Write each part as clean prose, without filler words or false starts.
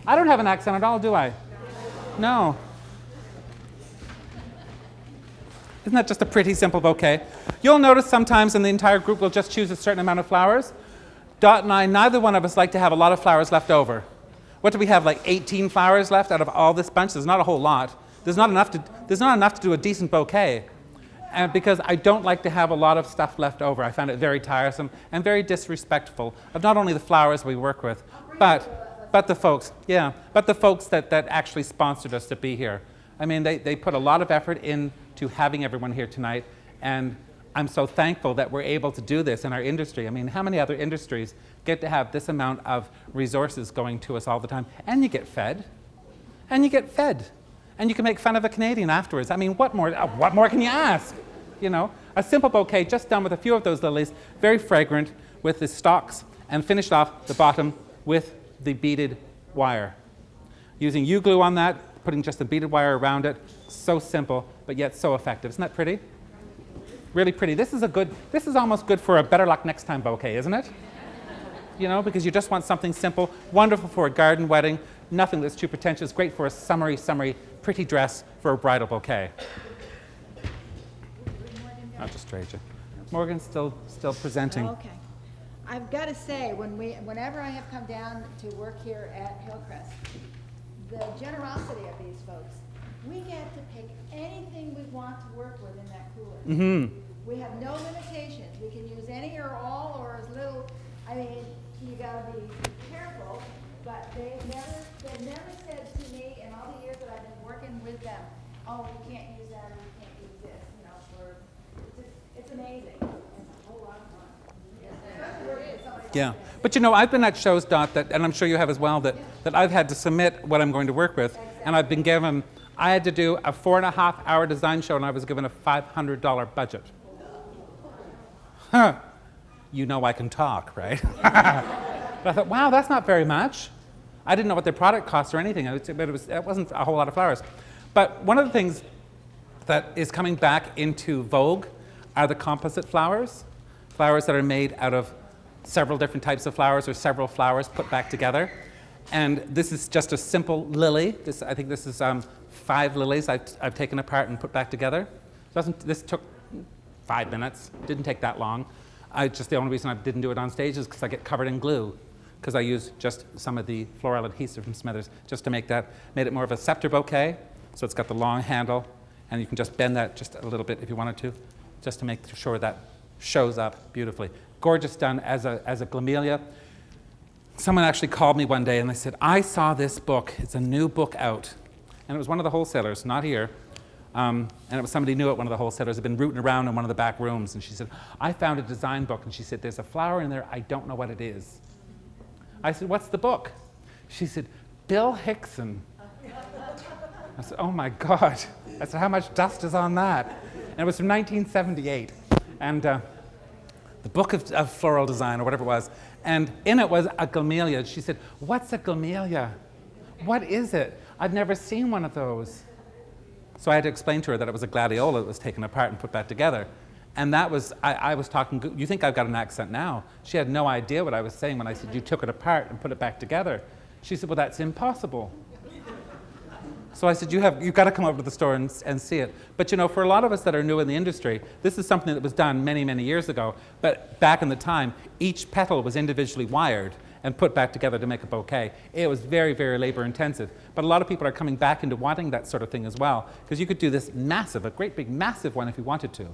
I don't have an accent at all, do I? No. Isn't that just a pretty simple bouquet? You'll notice sometimes in the entire group we'll just choose a certain amount of flowers. Dot and I, neither one of us like to have a lot of flowers left over. What do we have, like 18 flowers left out of all this bunch? There's not a whole lot. There's not enough to do a decent bouquet. And because I don't like to have a lot of stuff left over. I find it very tiresome and very disrespectful of not only the flowers we work with, but the folks, but the folks that actually sponsored us to be here. I mean, they put a lot of effort into having everyone here tonight, and I'm so thankful that we're able to do this in our industry. I mean, how many other industries get to have this amount of resources going to us all the time? And you get fed. And you get fed. And you can make fun of a Canadian afterwards. I mean, what more can you ask? You know, a simple bouquet just done with a few of those lilies, very fragrant, with the stalks, and finished off the bottom with the beaded wire. Using U-glue on that, putting just the beaded wire around it. So simple, but yet so effective. Isn't that pretty? Really pretty. This is almost good for a better luck next time bouquet, isn't it? You know, because you just want something simple, wonderful for a garden wedding, nothing that's too pretentious, great for a summery, pretty dress for a bridal bouquet. I'll just trade you. Morgan's still presenting. Okay. I've got to say, whenever I have come down to work here at Hillcrest, the generosity of these folks, we get to pick anything we want to work with in that cooler. Mm-hmm. We have no limitations. We can use any or all or as little. I mean, you got to be careful, but they've never said to me in all the years that I've been working with them, oh, we can't use that or we can't use this. You know, it's amazing. It's a whole lot of fun. Yeah, but you know, I've been at shows, Dot, and I'm sure you have as well, that I've had to submit what I'm going to work with, and I've been given, I had to do a 4.5-hour design show, and I was given a $500 budget. Huh. You know I can talk, right? But I thought, wow, that's not very much. I didn't know what their product cost or anything, but it wasn't a whole lot of flowers. But one of the things that is coming back into vogue are the composite flowers, flowers that are made out of several different types of flowers or several flowers put back together. And this is just a simple lily. I think this is 5 lilies I've taken apart and put back together. This took 5 minutes, didn't take that long. The only reason I didn't do it on stage is because I get covered in glue, because I use just some of the floral adhesive from Smithers just to made it more of a scepter bouquet. So it's got the long handle, and you can just bend that just a little bit if you wanted to, just to make sure that shows up beautifully. Gorgeous done as a glamelia. Someone actually called me one day and they said, I saw this book, it's a new book out. And it was one of the wholesalers, not here. And it was somebody new at one of the wholesalers, had been rooting around in one of the back rooms, and she said, I found a design book, and she said, there's a flower in there, I don't know what it is. I said, what's the book? She said, Bill Hickson. I said, oh my God. I said, how much dust is on that? And it was from 1978. And the book of floral design, or whatever it was, and in it was a glamelia. She said, what's a glamelia? What is it? I've never seen one of those. So I had to explain to her that it was a gladiola that was taken apart and put back together. And that was, I was talking, you think I've got an accent now. She had no idea what I was saying when I said, you took it apart and put it back together. She said, well, that's impossible. So I said, you've got to come over to the store and see it. But you know, for a lot of us that are new in the industry, this is something that was done many, many years ago. But back in the time, each petal was individually wired and put back together to make a bouquet. It was very, very labor intensive. But a lot of people are coming back into wanting that sort of thing as well, because you could do this massive, a great big massive one if you wanted to,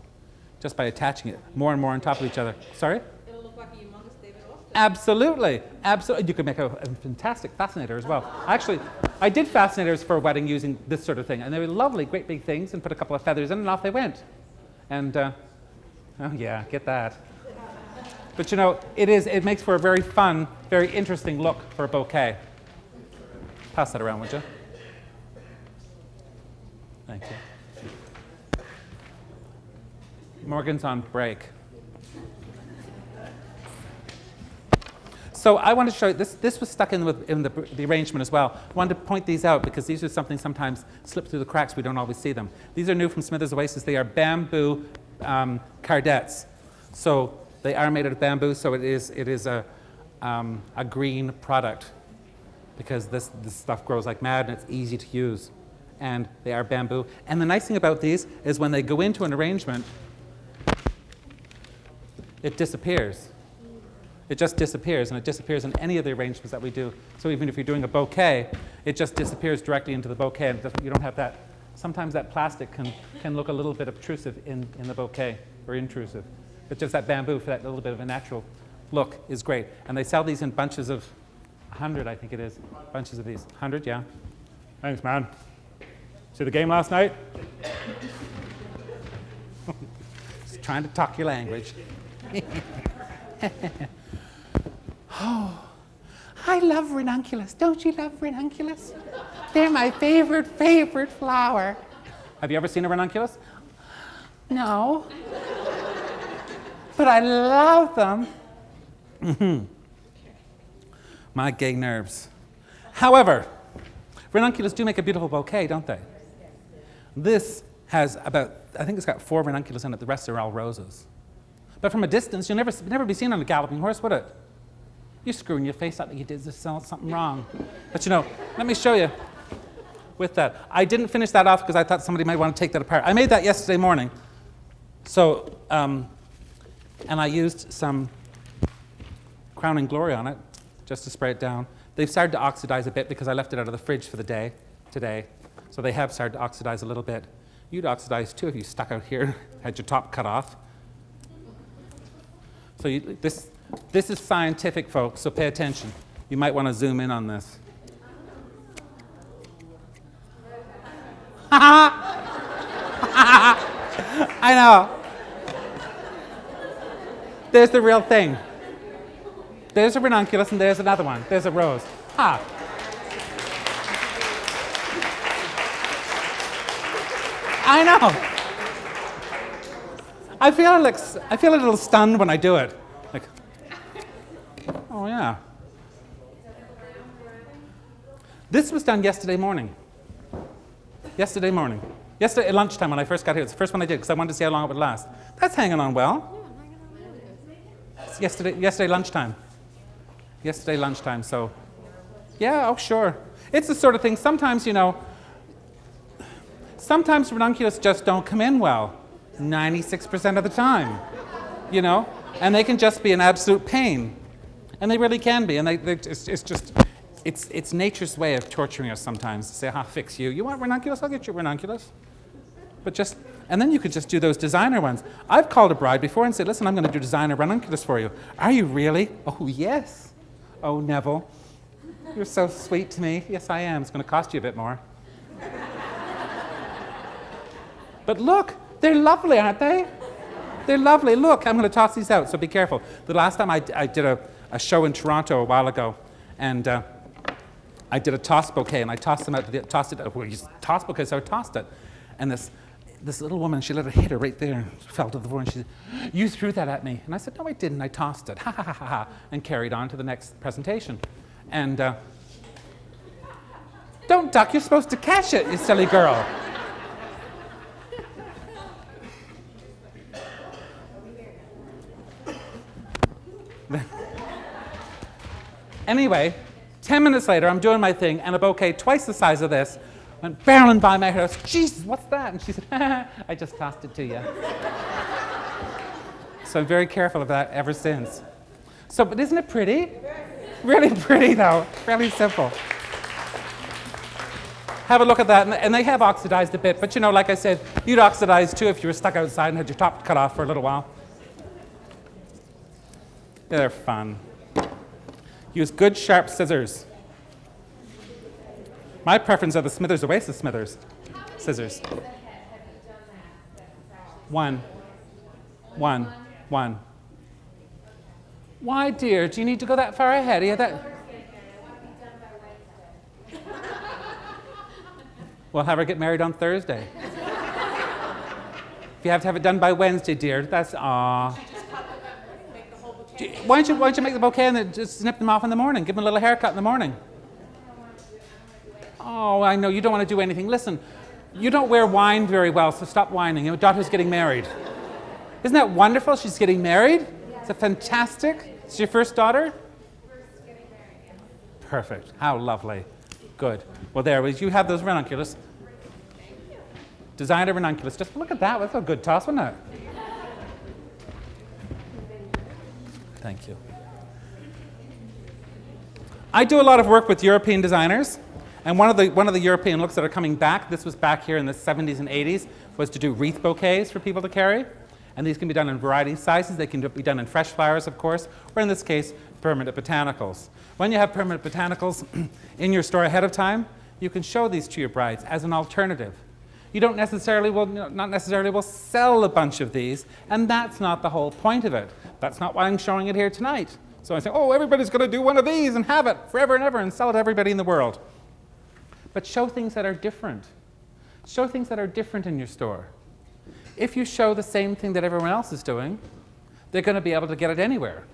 just by attaching it more and more on top of each other. Sorry? It'll look like a humongous David Austin. Absolutely, absolutely. You could make a fantastic fascinator as well. Actually, I did fascinators for a wedding using this sort of thing, and they were lovely, great big things, and put a couple of feathers in, and off they went. And, oh yeah, get that. But you know, it makes for a very fun, very interesting look for a bouquet. Pass that around, would you? Thank you. Morgan's on break. So I want to show you, this was stuck in the arrangement as well. I wanted to point these out because these are something sometimes slip through the cracks, we don't always see them. These are new from Smithers Oasis. They are bamboo cardettes. So they are made out of bamboo, so it is a green product. because this stuff grows like mad and it's easy to use. And they are bamboo. And the nice thing about these is when they go into an arrangement, it disappears. It just disappears, and it disappears in any of the arrangements that we do. So even if you're doing a bouquet, it just disappears directly into the bouquet, and you don't have that. Sometimes that plastic can look a little bit obtrusive in the bouquet, or intrusive. But just that bamboo for that little bit of a natural look is great. And they sell these in bunches of 100, I think it is. Bunches of these. 100, yeah. Thanks, man. See the game last night? Just trying to talk your language. Oh, I love ranunculus. Don't you love ranunculus? They're my favorite flower. Have you ever seen a ranunculus? No. But I love them. My gay nerves. However, ranunculus do make a beautiful bouquet, don't they? This has about, I think it's got 4 ranunculus in it. The rest are all roses. But from a distance, you'll never be seen on a galloping horse, would it? You're screwing your face up like you did something wrong. But you know, let me show you with that. I didn't finish that off because I thought somebody might want to take that apart. I made that yesterday morning. So, and I used some Crowning Glory on it just to spray it down. They've started to oxidize a bit because I left it out of the fridge for the day today. So they have started to oxidize a little bit. You'd oxidize too if you stuck out here, had your top cut off. So this is scientific, folks, so pay attention. You might want to zoom in on this. I know. There's the real thing. There's a ranunculus and there's another one. There's a rose. Ha! I know. I feel a little stunned when I do it. Like, oh yeah. This was done yesterday morning. Yesterday at lunchtime when I first got here. It's the first one I did because I wanted to see how long it would last. That's hanging on well. It's yesterday lunchtime. Yesterday lunchtime, so yeah, oh sure. It's the sort of thing, sometimes, you know, sometimes ranunculus just don't come in well. 96% of the time, you know, and they can just be an absolute pain, and they really can be. And it's nature's way of torturing us sometimes to say, "I'll fix you. You want ranunculus? I'll get you ranunculus." But and then you could just do those designer ones. I've called a bride before and said, "Listen, I'm going to do designer ranunculus for you." "Are you really?" "Oh yes." "Oh Neville, you're so sweet to me." "Yes, I am. It's going to cost you a bit more." But look. They're lovely, aren't they? They're lovely. Look, I'm going to toss these out, so be careful. The last time I did a show in Toronto a while ago, and I did a toss bouquet, and I tossed them out. Toss bouquet, so I tossed it. And this little woman, she let it hit her right there, and fell to the floor, and she said, "You threw that at me." And I said, "No, I didn't. I tossed it." Ha, ha, ha, ha, ha, and carried on to the next presentation. And don't duck, you're supposed to catch it, you silly girl. Anyway, 10 minutes later, I'm doing my thing, and a bouquet twice the size of this went barreling by my house. "Jesus, what's that?" And she said, "I just tossed it to you." So I'm very careful of that ever since. So, but isn't it pretty? Really pretty, though. Really simple. Have a look at that, and they have oxidized a bit, but you know, like I said, you'd oxidize too if you were stuck outside and had your top cut off for a little while. They're fun. Use good, sharp scissors. My preference are the Smithers Oasis scissors. One. Why, dear? Do you need to go that far ahead? Yeah, that. We'll have her get married on Thursday. If you have to have it done by Wednesday, dear, that's Why don't you make the bouquet and then just snip them off in the morning? Give them a little haircut in the morning. Oh, I know, you don't want to do anything. Listen, you don't wear wine very well, so stop whining. Your daughter's getting married. Isn't that wonderful? She's getting married? It's a fantastic. It's your first daughter? Getting married, yeah. Perfect. How lovely. Good. Well, there was. You have those ranunculus. Designer ranunculus. Just look at that. That's a good toss, wasn't it? Thank you. I do a lot of work with European designers, and one of the European looks that are coming back, this was back here in the 70s and 80s, was to do wreath bouquets for people to carry. And these can be done in a variety of sizes. They can be done in fresh flowers, of course, or in this case, permanent botanicals. When you have permanent botanicals in your store ahead of time, you can show these to your brides as an alternative. You don't necessarily not necessarily will sell a bunch of these, and that's not the whole point of it. That's not why I'm showing it here tonight. So I say, oh, everybody's going to do one of these and have it forever and ever and sell it to everybody in the world. But show things that are different. Show things that are different in your store. If you show the same thing that everyone else is doing, they're going to be able to get it anywhere.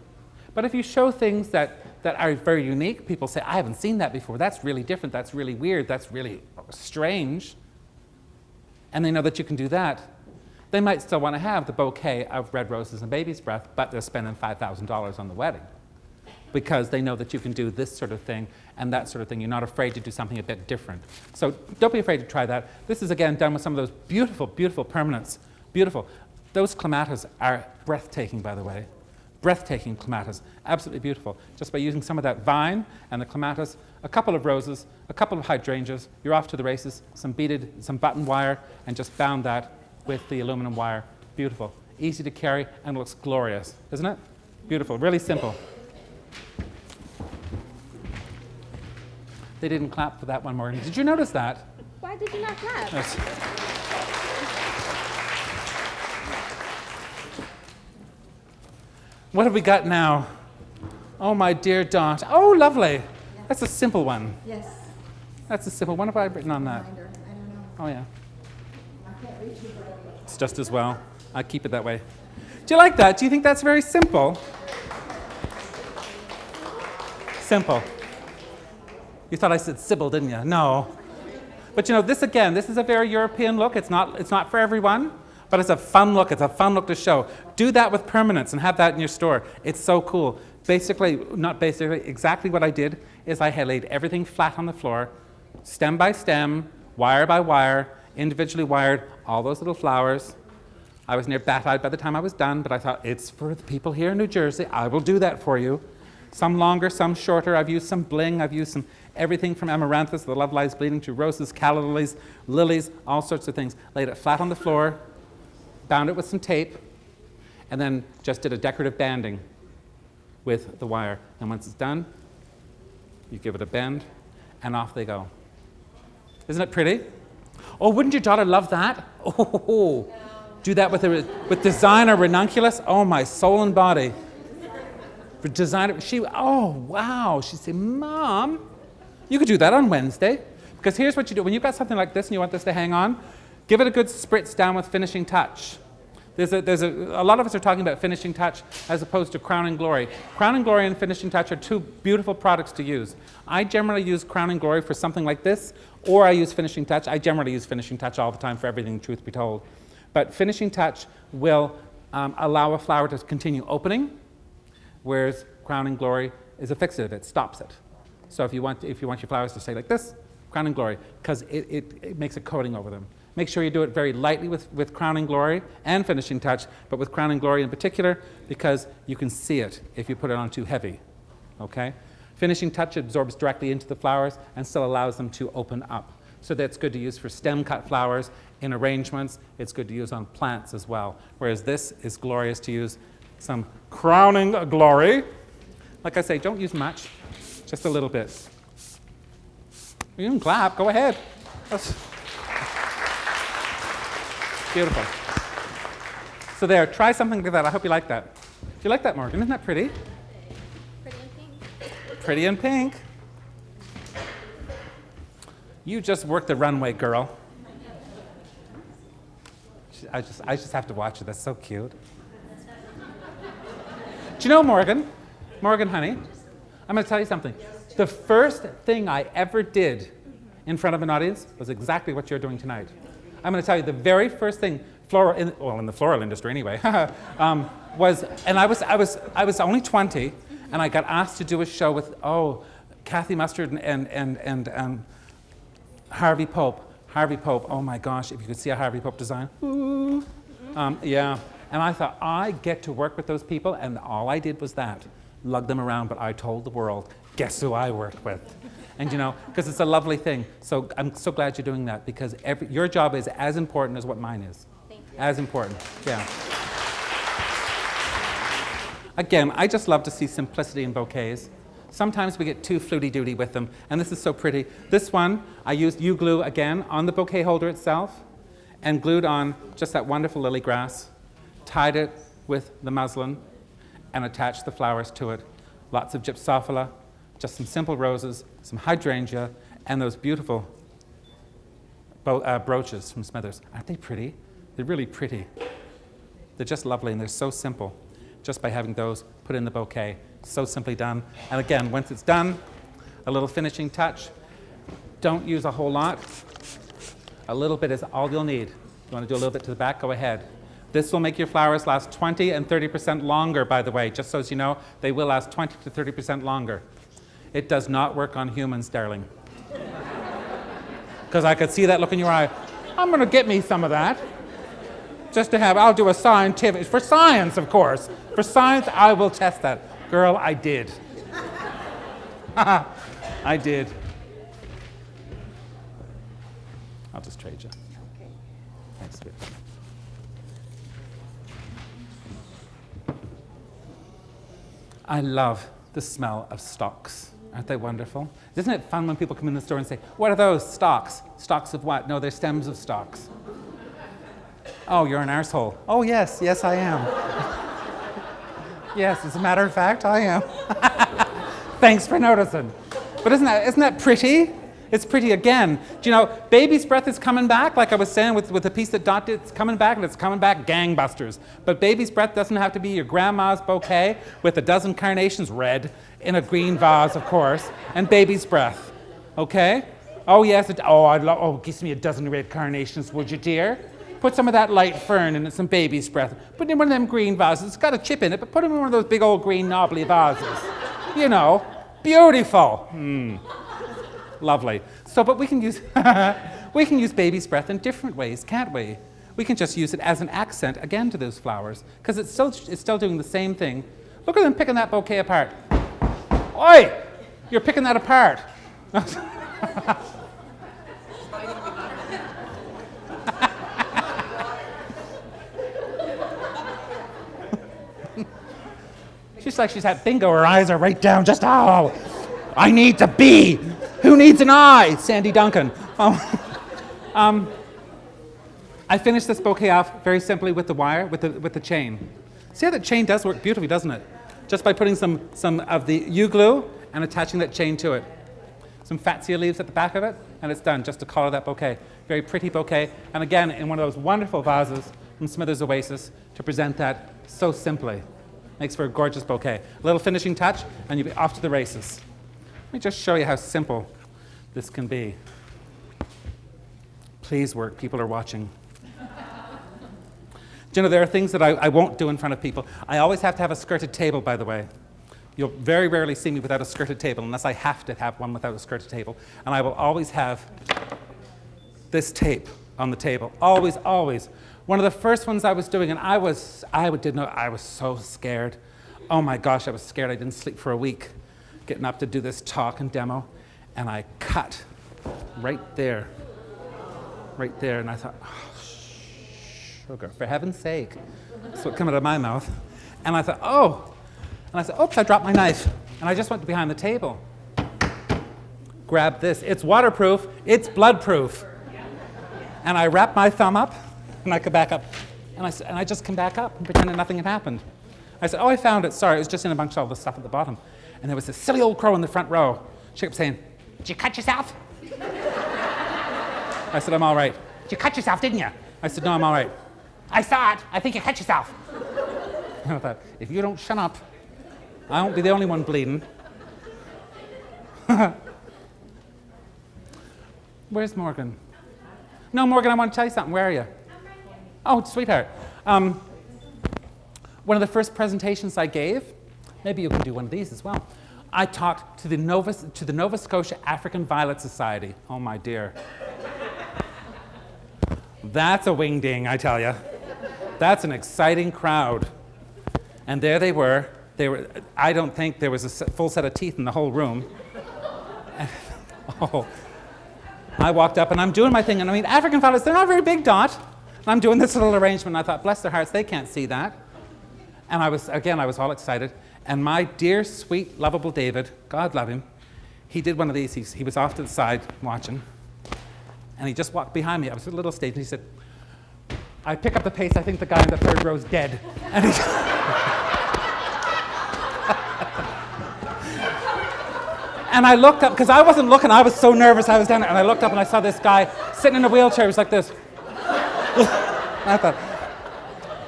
But if you show things that are very unique, people say, I haven't seen that before. That's really different. That's really weird. That's really strange. And they know that you can do that. They might still want to have the bouquet of red roses and baby's breath, but they're spending $5,000 on the wedding because they know that you can do this sort of thing and that sort of thing. You're not afraid to do something a bit different. So don't be afraid to try that. This is, again, done with some of those beautiful, beautiful permanents. Beautiful. Those clematis are breathtaking, by the way. Breathtaking clematis. Absolutely beautiful. Just by using some of that vine and the clematis, a couple of roses, a couple of hydrangeas, you're off to the races, some button wire, and just bound that with the aluminum wire. Beautiful. Easy to carry and looks glorious, isn't it? Beautiful. Really simple. They didn't clap for that one, Morgan. Did you notice that? Why did you not clap? Yes. What have we got now? Oh, my dear Dot. Oh, lovely. That's a simple one. Yes. That's a simple one. What have I written on that? Reminder. I don't know. Oh, yeah. I can't reach you. It's just as well. I keep it that way. Do you like that? Do you think that's very simple? Simple. You thought I said Sybil, didn't you? No. But you know, this again, this is a very European look. It's not for everyone, but it's a fun look. It's a fun look to show. Do that with permanents and have that in your store. It's so cool. Basically, not basically, exactly what I did is I had laid everything flat on the floor, stem by stem, wire by wire, individually wired, all those little flowers. I was near bat-eyed by the time I was done, but I thought, it's for the people here in New Jersey. I will do that for you. Some longer, some shorter. I've used some bling. I've used some everything from amaranthus, the love lies bleeding, to roses, calla lilies, all sorts of things. Laid it flat on the floor, bound it with some tape, and then just did a decorative banding with the wire. And once it's done, you give it a bend, and off they go. Isn't it pretty? Oh, wouldn't your daughter love that? Oh, do that with designer ranunculus. Oh, my soul and body. For designer, oh, wow. She'd say, Mom, you could do that on Wednesday. Because here's what you do. When you've got something like this and you want this to hang on, give it a good spritz down with finishing touch. A lot of us are talking about finishing touch as opposed to Crown and Glory. Crown and Glory and finishing touch are two beautiful products to use. I generally use Crown and Glory for something like this, or I use finishing touch. I generally use finishing touch all the time for everything, truth be told. But finishing touch will allow a flower to continue opening, whereas Crown and Glory is a fixative. It stops it. So if you want your flowers to stay like this, Crown and Glory, because it makes a coating over them. Make sure you do it very lightly with Crown and Glory and finishing touch, but with Crown and Glory in particular, because you can see it if you put it on too heavy. Okay? Finishing touch absorbs directly into the flowers and still allows them to open up. So that's good to use for stem cut flowers in arrangements. It's good to use on plants as well. Whereas this is glorious to use some Crowning Glory. Like I say, don't use much, just a little bit. You can clap, go ahead. That's beautiful. So there, try something like that. I hope you like that. Do you like that, Morgan? Isn't that pretty? Pretty and pink. Pretty and pink. You just worked the runway, girl. I just have to watch it. That's so cute. Do you know, Morgan, honey, I'm going to tell you something. The first thing I ever did in front of an audience was exactly what you're doing tonight. I'm going to tell you the very first thing, in the floral industry anyway, was, and I was only 20, and I got asked to do a show with, Kathy Mustard and Harvey Pope. Harvey Pope, oh my gosh, if you could see a Harvey Pope design. Ooh. Yeah, and I thought, I get to work with those people, and all I did was that. Lug them around, but I told the world, guess who I worked with? And you know, because it's a lovely thing. So I'm so glad you're doing that, because your job is as important as what mine is. Thank you. As important, yeah. Again, I just love to see simplicity in bouquets. Sometimes we get too fluty-duty with them, and this is so pretty. This one, I used U-glue again on the bouquet holder itself and glued on just that wonderful lily grass, tied it with the muslin, and attached the flowers to it. Lots of gypsophila, just some simple roses, some hydrangea, and those beautiful brooches from Smithers. Aren't they pretty? They're really pretty. They're just lovely, and they're so simple, just by having those put in the bouquet. So simply done. And again, once it's done, a little finishing touch. Don't use a whole lot. A little bit is all you'll need. You want to do a little bit to the back? Go ahead. This will make your flowers last 20 and 30% longer, by the way. Just so as you know, they will last 20 to 30% longer. It does not work on humans, darling. Because I could see that look in your eye. I'm going to get me some of that. Just to have, I'll do a scientific, for science, of course. For science, I will test that. Girl, I did. I did. I'll just trade you. Okay. Thanks, sweet. I love the smell of stocks. Aren't they wonderful? Isn't it fun when people come in the store and say, what are those? Stocks. Stocks of what? No, they're stems of stocks. Oh, you're an arsehole. Oh, yes, yes, I am. Yes, as a matter of fact, I am. Thanks for noticing. But isn't that pretty? It's pretty again. Do you know, Baby's Breath is coming back, like I was saying with the piece that Dot did. It's coming back, and it's coming back gangbusters. But Baby's Breath doesn't have to be your grandma's bouquet with a dozen carnations, red, in a green vase, of course, and Baby's Breath. Okay? Oh, yes. Gives me a dozen red carnations, would you, dear? Put some of that light fern in it, some Baby's Breath. Put it in one of them green vases. It's got a chip in it, but put it in one of those big old green knobbly vases. You know, beautiful. Lovely. So, but we can use Baby's Breath in different ways, can't we? We can just use it as an accent again to those flowers, because it's still doing the same thing. Look at them picking that bouquet apart. Oi! You're picking that apart. She's like she's had bingo. Her eyes are right down. Just, oh, I need to be. Who needs an eye? Sandy Duncan. I finished this bouquet off very simply with the wire, with the chain. See how that chain does work beautifully, doesn't it? Just by putting some of the U-glue and attaching that chain to it. Some fatsia leaves at the back of it, and it's done, just to color that bouquet. Very pretty bouquet. And again, in one of those wonderful vases from Smithers Oasis to present that so simply. Makes for a gorgeous bouquet. A little finishing touch, and you'll be off to the races. Let me just show you how simple this can be. Please work, people are watching. Do you know, there are things that I won't do in front of people. I always have to have a skirted table, by the way. You'll very rarely see me without a skirted table, unless I have to have one without a skirted table. And I will always have this tape on the table. Always, always. One of the first ones I was doing, and I was so scared. Oh my gosh, I was scared. I didn't sleep for a week, getting up to do this talk and demo. And I cut right there, and I thought, oh, sugar, for heaven's sake. That's what came out of my mouth. And I thought, oh. And I said, oops, I dropped my knife. And I just went behind the table. Grabbed this. It's waterproof. It's bloodproof. And I wrapped my thumb up, and I come back up. And I just come back up and pretended nothing had happened. I said, oh, I found it. Sorry, it was just in amongst all the stuff at the bottom. And there was this silly old crow in the front row. She kept saying, did you cut yourself? I said, I'm all right. You cut yourself, didn't you? I said, no, I'm all right. I saw it. I think you cut yourself. I thought, if you don't shut up, I won't be the only one bleeding. Where's Morgan? No, Morgan, I want to tell you something. Where are you? Oh, sweetheart. One of the first presentations I gave, maybe you can do one of these as well. I talked to the Nova Scotia African Violet Society. Oh, my dear. That's a wingding, I tell you. That's an exciting crowd. And there they were. I don't think there was a full set of teeth in the whole room. And, oh, I walked up and I'm doing my thing. And I mean, African violets, they're not very big, Dot. And I'm doing this little arrangement. And I thought, bless their hearts, they can't see that. And I was all excited. And my dear, sweet, lovable David, God love him, he did one of these. He was off to the side watching. And he just walked behind me. I was at a little stage, and he said, I pick up the pace. I think the guy in the third row is dead. And he and I looked up, because I wasn't looking. I was so nervous. I was down there. And I looked up, and I saw this guy sitting in a wheelchair. He was like this. And I thought,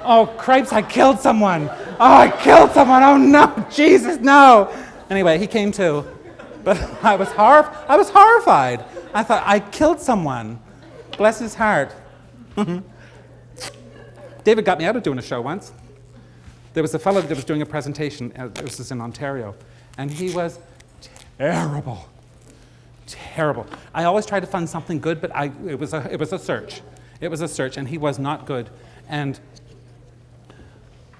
oh, cripes, I killed someone. Oh, I killed someone. Oh, no, Jesus, no. Anyway, he came to. But I was horrified. I thought, I killed someone. Bless his heart. David got me out of doing a show once. There was a fellow that was doing a presentation. This was in Ontario. And he was terrible. Terrible. I always tried to find something good, but it was a search. It was a search, and he was not good. And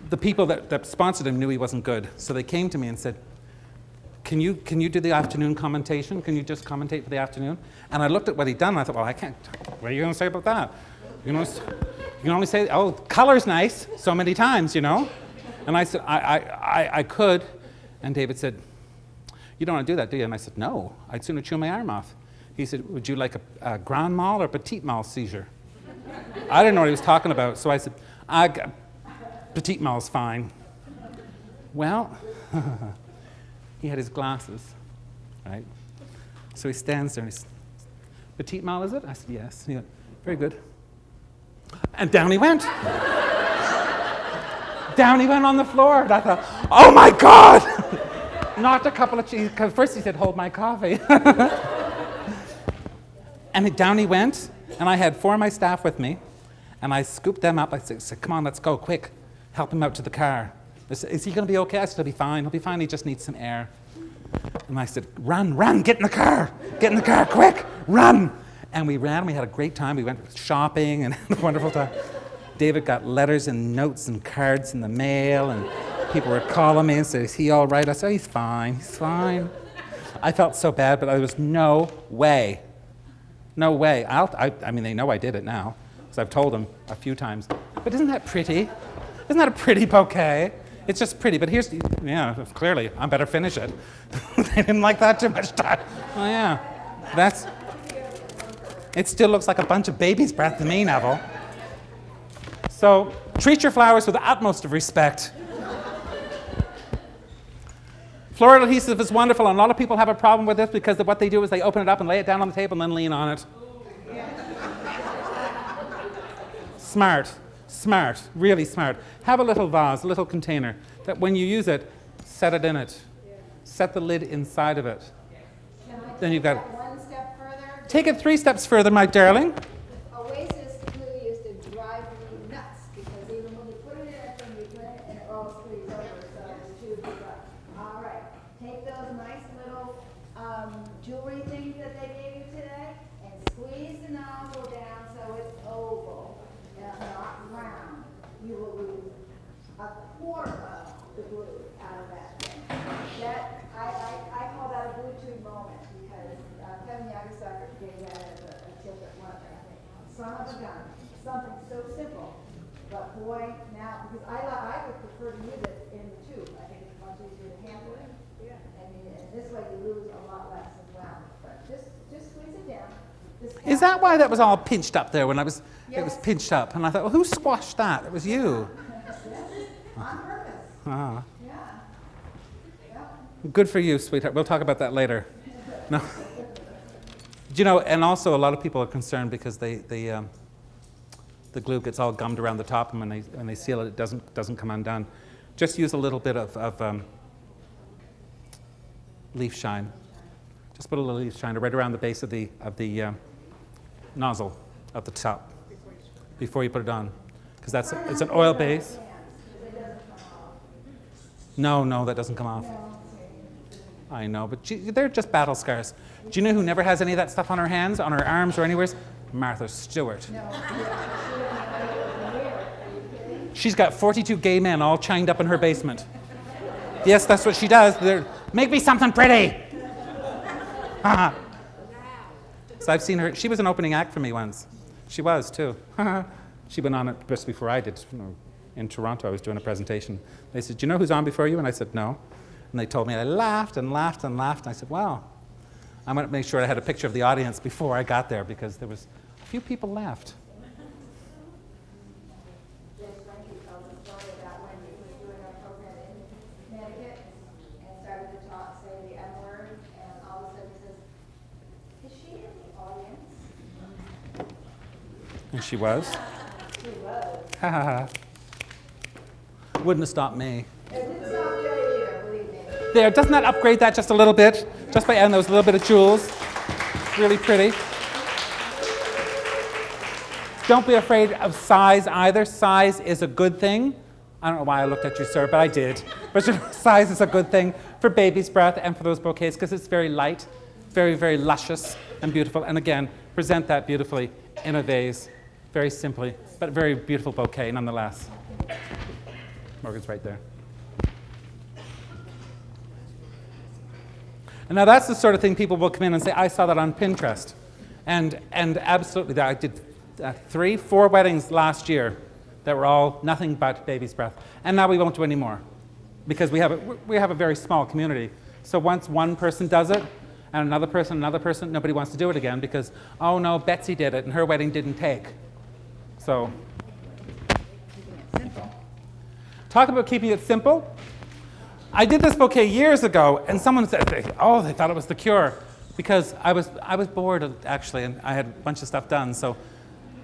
the people that sponsored him knew he wasn't good. So they came to me and said, Can you do the afternoon commentation? Can you just commentate for the afternoon? And I looked at what he'd done, and I thought, well, I can't. What are you going to say about that? You can only say, oh, color's nice, so many times, you know? And I said, I could. And David said, you don't want to do that, do you? And I said, no, I'd sooner chew my arm off. He said, would you like a grand mal or petite mal seizure? I didn't know what he was talking about, so I said, petite mal's fine. Well, he had his glasses, right? So he stands there and he says, petite mal, is it? I said, yes. He went, very good. And down he went. Down he went on the floor. And I thought, oh my God! Knocked a couple of cheese. First he said, hold my coffee. And down he went, and I had 4 of my staff with me, and I scooped them up. I said, come on, let's go, quick. Help him out to the car. Is he going to be okay? I said, he'll be fine. He'll be fine. He just needs some air. And I said, run, get in the car. Get in the car, quick, run. And we ran. We had a great time. We went shopping and had a wonderful time. David got letters and notes and cards in the mail, and people were calling me and said, is he all right? I said, he's fine. He's fine. I felt so bad, but there was no way. No way. I mean, they know I did it now, because I've told them a few times. But isn't that pretty? Isn't that a pretty bouquet? It's just pretty, but here's, clearly, I better finish it. They didn't like that too much time. Oh, yeah. It still looks like a bunch of baby's breath to me, Neville. So, treat your flowers with the utmost of respect. Floral adhesive is wonderful, and a lot of people have a problem with this because what they do is they open it up and lay it down on the table and then lean on it. Smart, really smart. Have a little vase, a little container, that when you use it, set it in it. Set the lid inside of it. Then you've got one step further. Take it 3 steps further, my darling. Oasis glue used to drive me nuts because even when you put it in it, you put it and it all squeezes over, so it's too big up. All right, take those nice little jewelry things that they gave you today and squeeze the nozzle down so it's oval, not round. You will lose a quarter of the glue out of that thing. I call that a Bluetooth moment because Kevin Yagasaki gave that as a tip at lunch, I think. Son of a gun. Something so simple, but boy, now, because I would prefer to use it in the tube. I think it's much easier to handle it. Yeah. And this way you lose a lot less as well. But just squeeze it down. Is that why that was all pinched up there when it was pinched up? And I thought, well, who squashed that? It was you. On purpose. Ah. Yeah. Good for you, sweetheart. We'll talk about that later. No. And also a lot of people are concerned because the glue gets all gummed around the top, and when they seal it, it doesn't come undone. Just use a little bit of leaf shine. Just put a little leaf shine right around the base of the nozzle at the top before you put it on, because it's an oil base. No, that doesn't come off. I know, but they're just battle scars. Do you know who never has any of that stuff on her hands, on her arms, or anywhere? Martha Stewart. No. She's got 42 gay men all chained up in her basement. Yes, that's what she does. Make me something pretty. So I've seen her. She was an opening act for me once. She was, too. She went on it just before I did. In Toronto, I was doing a presentation. They said, do you know who's on before you? And I said, no. And they told me, and I laughed and laughed and laughed. And I said, wow, I'm going to make sure I had a picture of the audience before I got there because there was a few people left. And she was. She was. Ha ha ha. Wouldn't have stopped me. It didn't stop Joey either, believe me. There, doesn't that upgrade that just a little bit? Just by adding those little bit of jewels. Really pretty. Don't be afraid of size either. Size is a good thing. I don't know why I looked at you, sir, but I did. But size is a good thing for baby's breath and for those bouquets because it's very light, very, very luscious and beautiful. And again, present that beautifully in a vase. Very simply, but very beautiful bouquet nonetheless. Morgan's right there. And now that's the sort of thing people will come in and say, I saw that on Pinterest. And absolutely, I did 3-4 weddings last year that were all nothing but baby's breath. And now we won't do any more because we have a very small community. So once one person does it, and another person, nobody wants to do it again because, oh no, Betsy did it and her wedding didn't take. So, talk about keeping it simple. I did this bouquet years ago, and someone said, "Oh, they thought it was the cure," because I was bored actually, and I had a bunch of stuff done. So,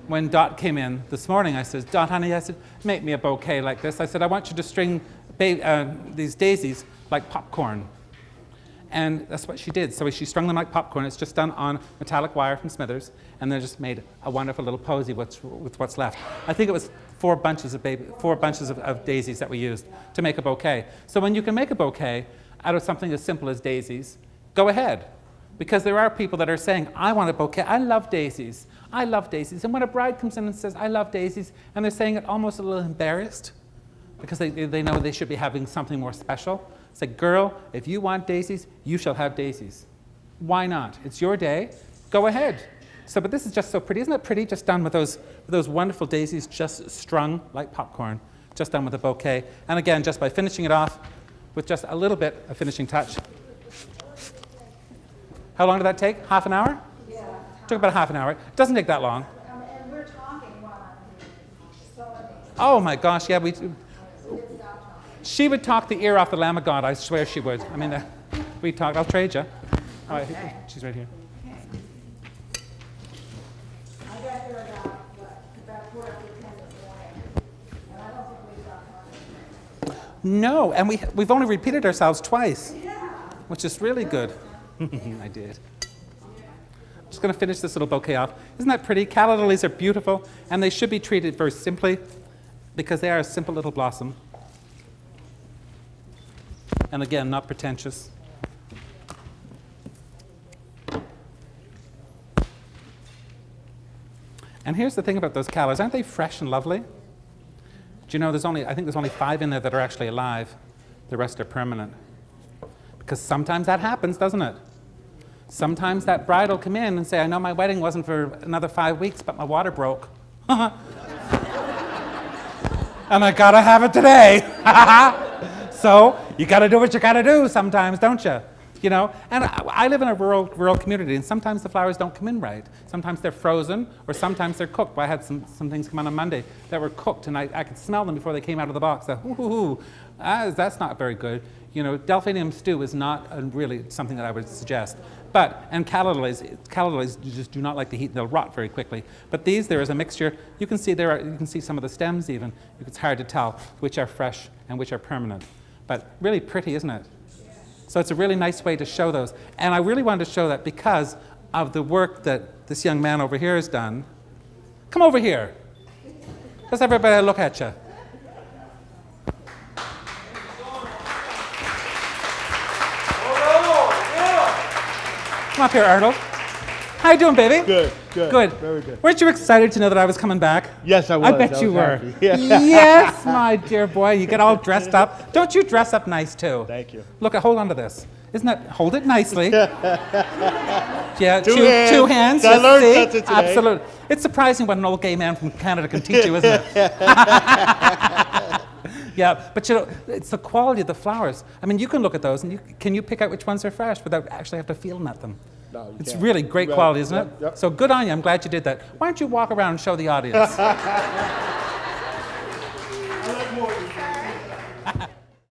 when Dot came in this morning, I said, "Dot, honey," I said, "make me a bouquet like this." I said, "I want you to string these daisies like popcorn." And that's what she did. So she strung them like popcorn. It's just done on metallic wire from Smithers, and then just made a wonderful little posy with what's left. I think it was 4 bunches of daisies that we used to make a bouquet. So when you can make a bouquet out of something as simple as daisies, go ahead. Because there are people that are saying, I want a bouquet. I love daisies. I love daisies. And when a bride comes in and says, I love daisies, and they're saying it almost a little embarrassed because they know they should be having something more special. It's like, girl, if you want daisies, you shall have daisies. Why not? It's your day. Go ahead. So, but this is just so pretty. Isn't it pretty? Just done with those wonderful daisies just strung like popcorn, just done with a bouquet. And again, just by finishing it off with just a little bit of finishing touch. How long did that take? Half an hour? Yeah. Took about half an hour. It doesn't take that long. And we're talking while I'm so amazing. Oh my gosh, yeah, she would talk the ear off the Lamb of God, I swear she would. I mean, we talked, I'll trade you. Okay. She's right here. Okay. I got there about 4 after 10 this morning, and I don't think we got talking. No, and we've only repeated ourselves twice, Yeah. which is really good. I did. I'm just going to finish this little bouquet off. Isn't that pretty? Calla lilies are beautiful, and they should be treated very simply because they are a simple little blossom. And again, not pretentious. And here's the thing about those callas. Aren't they fresh and lovely? Do you know, I think there's only 5 in there that are actually alive. The rest are permanent. Because sometimes that happens, doesn't it? Sometimes that bride will come in and say, I know my wedding wasn't for another 5 weeks, but my water broke. And I gotta have it today. So you got to do what you got to do sometimes, don't you? You know, and I live in a rural community, and sometimes the flowers don't come in right. Sometimes they're frozen, or sometimes they're cooked. I had some things come on Monday that were cooked, and I could smell them before they came out of the box. That's not very good. You know, delphinium stew is not really something that I would suggest. And calla lilies just do not like the heat; they'll rot very quickly. But these, there is a mixture. You can see you can see some of the stems even. It's hard to tell which are fresh and which are permanent. But really pretty, isn't it? So it's a really nice way to show those. And I really wanted to show that because of the work that this young man over here has done. Come over here. Let's everybody look at you. Come up here, Arnold. How you doing, baby? Good, good. Good. Very good. Weren't you excited to know that I was coming back? Yes, I was. I bet you were. happy. Yeah. Yes, my dear boy. You get all dressed up. Don't you dress up nice, too? Thank you. Look, hold on to this. Isn't that, hold it nicely. Yeah, Two two hands. hands. I Just learned see? something today. Absolutely. It's surprising what an old gay man from Canada can teach you, isn't it? Yeah, but you know, it's the quality of the flowers. I mean, you can look at those and can you pick out which ones are fresh without actually have to feel at them? No, you It's can't. really great Right. quality, isn't Yep, it? yep. So good on you. I'm glad you did that. Why don't you walk around and show the audience?